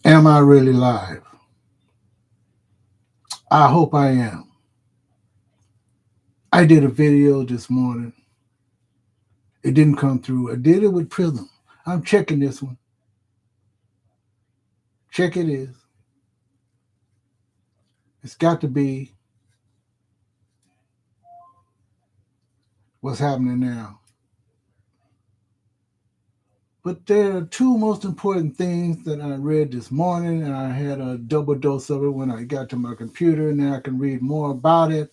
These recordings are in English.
Am I really live? I hope I am. I did a video this morning. It didn't come through. I did it with Prism. I'm checking this one. Check it is. It's got to be what's happening now. But there are two most important things that I read this morning, and I had a double dose of it when I got to my computer. Now I can read more about it.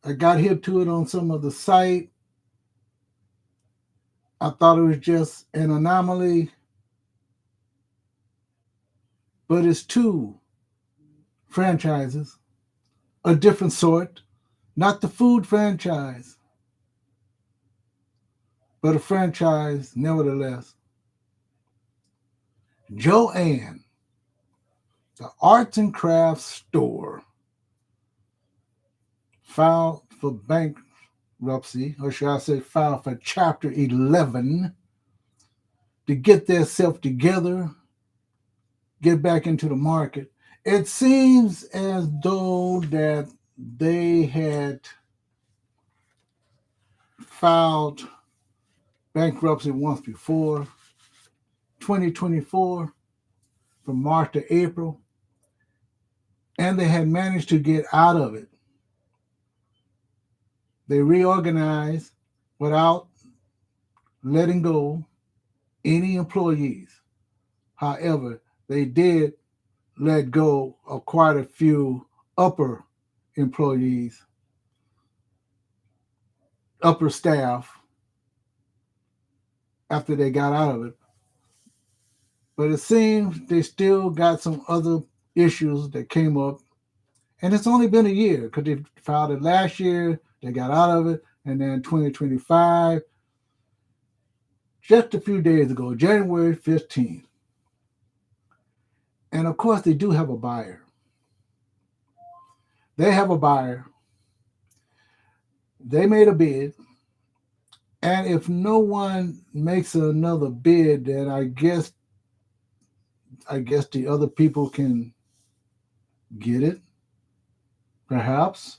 I got hip to it on some of the site. I thought it was just an anomaly, but it's two franchises, a different sort, not the food franchise, but a franchise nevertheless. Joann, the arts and crafts store, filed for bankruptcy, or should I say, filed for Chapter 11 to get themselves together, get back into the market. It seems as though that they had filed bankruptcy once before, 2024, from March to April, and they had managed to get out of it. They reorganized without letting go any employees. However, they did let go of quite a few upper employees, upper staff, after they got out of it. But it seems they still got some other issues that came up. And it's only been a year because they filed it last year, they got out of it, and then 2025, just a few days ago, January 15th. And of course, they do have a buyer. They have a buyer. They made a bid. And if no one makes another bid, then I guess the other people can get it, perhaps.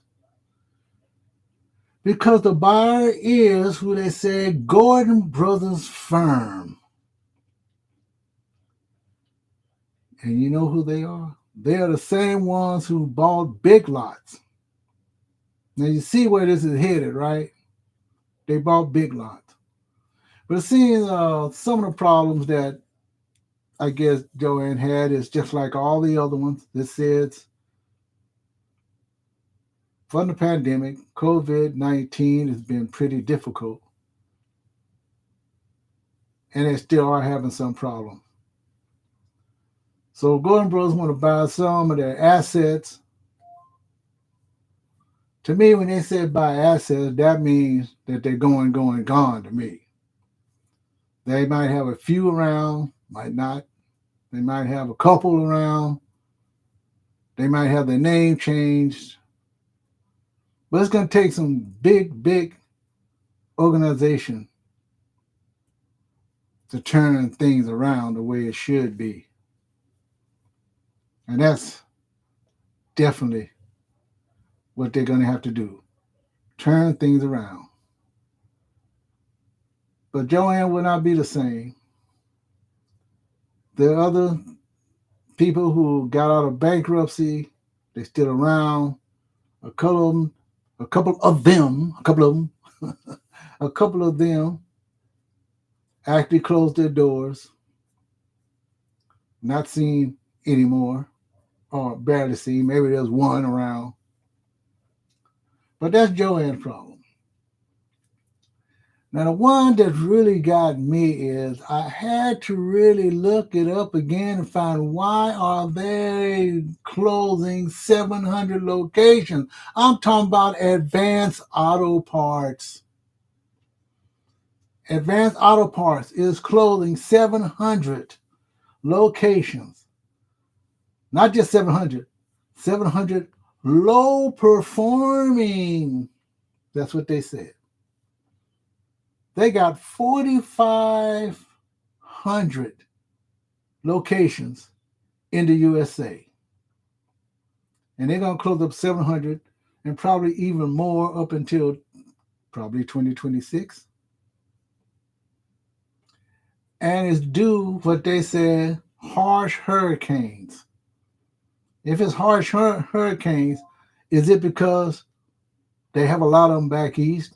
Because the buyer is who they say Gordon Brothers Firm. And you know who they are? They are the same ones who bought Big Lots. Now you see where this is headed, right? They bought Big Lots. But it seems some of the problems that I guess Joann had is just like all the other ones. This says from the pandemic, COVID-19 has been pretty difficult. And they still are having some problems. So Gordon Brothers want to buy some of their assets. To me, when they say buy assets, that means that they're going, gone to me. They might have a few around, might not. They might have a couple around. They might have their name changed. But it's going to take some big organization to turn things around the way it should be. And that's definitely what they're going to have to do. Turn things around. But Joann will not be the same. There are other people who got out of bankruptcy. They're still around. A couple of them, a couple of them, a couple of them, a couple of them actually closed their doors, not seen anymore, or barely seen. Maybe there's one around. But that's Joann's problem. Now, the one that really got me is I had to really look it up again and find why are they closing 700 locations. I'm talking about Advanced Auto Parts. Advanced Auto Parts is closing 700 locations. Not just 700, 700 low performing. That's what they said. They got 4,500 700 locations in the USA. And they're going to close up 700 and probably even more up until probably 2026. And it's due what they said harsh hurricanes. If it's harsh hurricanes, is it because they have a lot of them back east?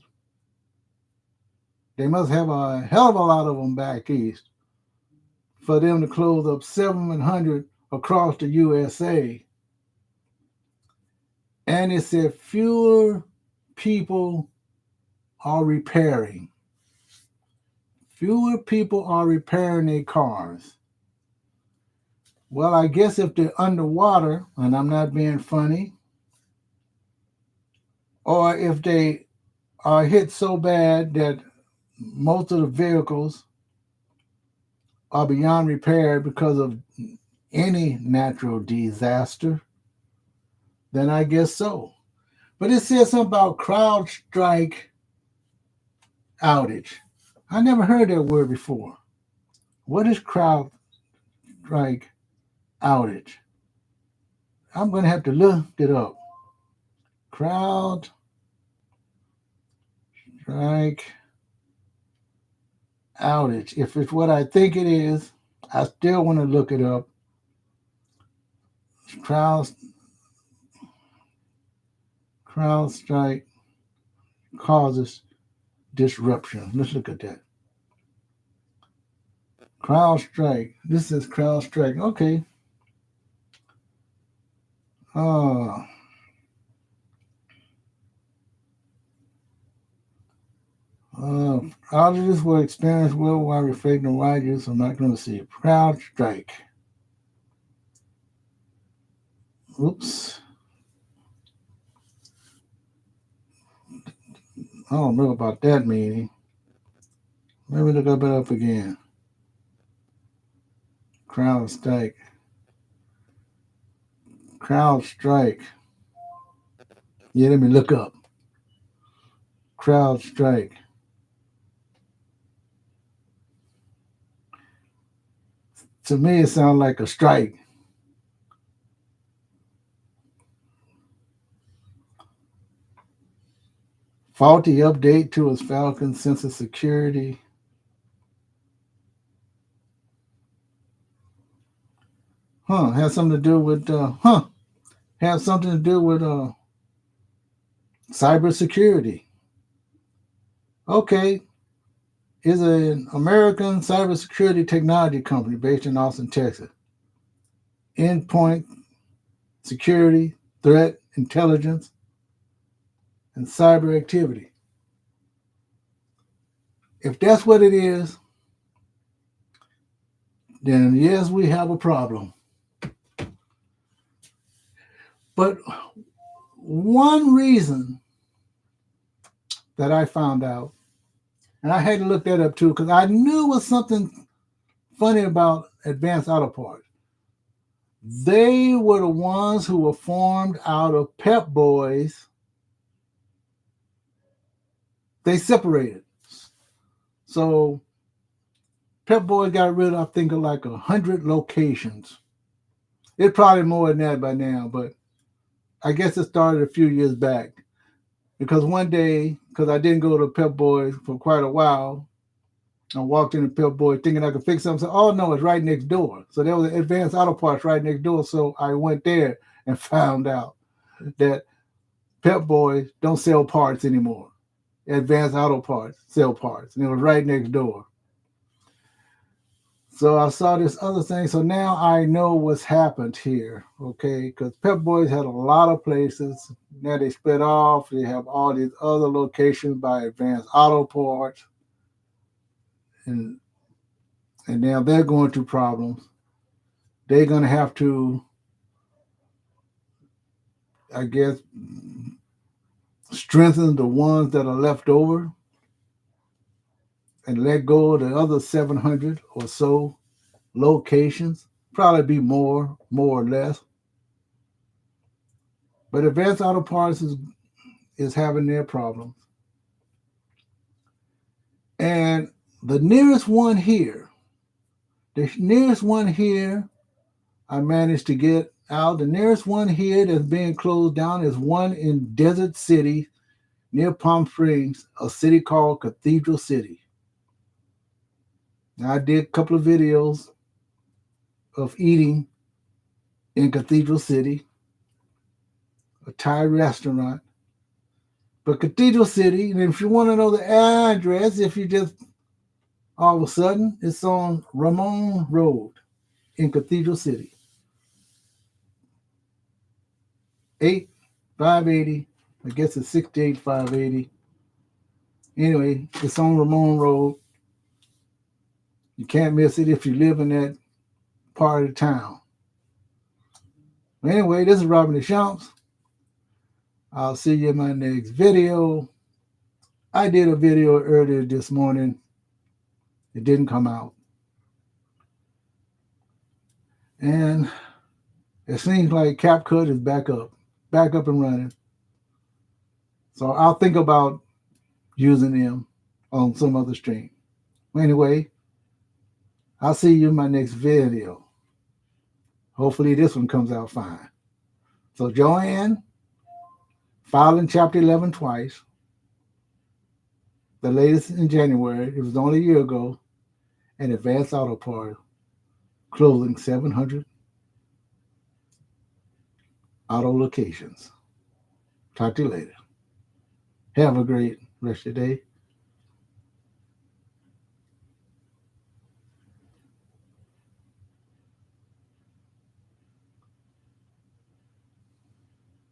They must have a hell of a lot of them back east for them to close up 700 across the USA. And it said fewer people are repairing. Fewer people are repairing their cars. Well, I guess if they're underwater, and I'm not being funny, or if they are hit so bad that most of the vehicles are beyond repair because of any natural disaster, then I guess so. But it says something about CrowdStrike outage. I never heard that word before. What is CrowdStrike outage? I'm going to have to look it up. CrowdStrike outage. If it's what I think it is, I still want to look it up. CrowdStrike causes disruption. Let's look at that. CrowdStrike. This is CrowdStrike. Okay. Uh, outages were experienced worldwide, reflecting the wide use. I'm not going to see it. CrowdStrike. Oops. I don't know about that meaning. Let me look it up again. CrowdStrike. CrowdStrike. Yeah, let me look up. CrowdStrike. To me, it sounds like a strike. Faulty update to its Falcon sensor security. Has something to do with has something to do with cybersecurity. Okay, is an American cybersecurity technology company based in Austin, Texas. Endpoint security, threat intelligence, and cyber activity. If that's what it is, then yes, we have a problem. But one reason that I found out, and I had to look that up too, because I knew it was something funny about Advanced Auto Parts. They were the ones who were formed out of Pep Boys. They separated. So Pep Boys got rid of, I think, of like 100 locations. It's probably more than that by now, but I guess it started a few years back. Because one day, because I didn't go to Pep Boys for quite a while, I walked into Pep Boys thinking I could fix something. So, oh no, it's right next door. So there was an Advanced Auto Parts right next door. So I went there and found out that Pep Boys don't sell parts anymore. Advanced Auto Parts sell parts. And it was right next door. So I saw this other thing. So now I know what's happened here, okay? Because Pep Boys had a lot of places. Now they split off. They have all these other locations by Advanced Auto Parts. And now they're going through problems. They're going to have to, I guess, strengthen the ones that are left over and let go of the other 700 or so locations. Probably be more or less. But Advanced Auto Parts is having their problems. And the nearest one here The nearest one here I managed to get out. The nearest one here that's being closed down is one in Desert City near Palm Springs, a city called Cathedral City. Now, I did a couple of videos of eating in Cathedral City, a Thai restaurant. But Cathedral City, and if you want to know the address, if you just all of a sudden, it's on Ramon Road in Cathedral City. 580. I guess it's 68580. Anyway, it's on Ramon Road. You can't miss it if you live in that part of town. Anyway, this is Robin Deschamps. I'll see you in my next video. I did a video earlier this morning. It didn't come out. And it seems like CapCut is back up and running. So I'll think about using them on some other stream. Anyway, I'll see you in my next video. Hopefully this one comes out fine. So Joann, filing Chapter 11 twice. The latest in January, it was only a year ago, and Advanced Auto Parts closing 700 auto locations. Talk to you later. Have a great rest of your day.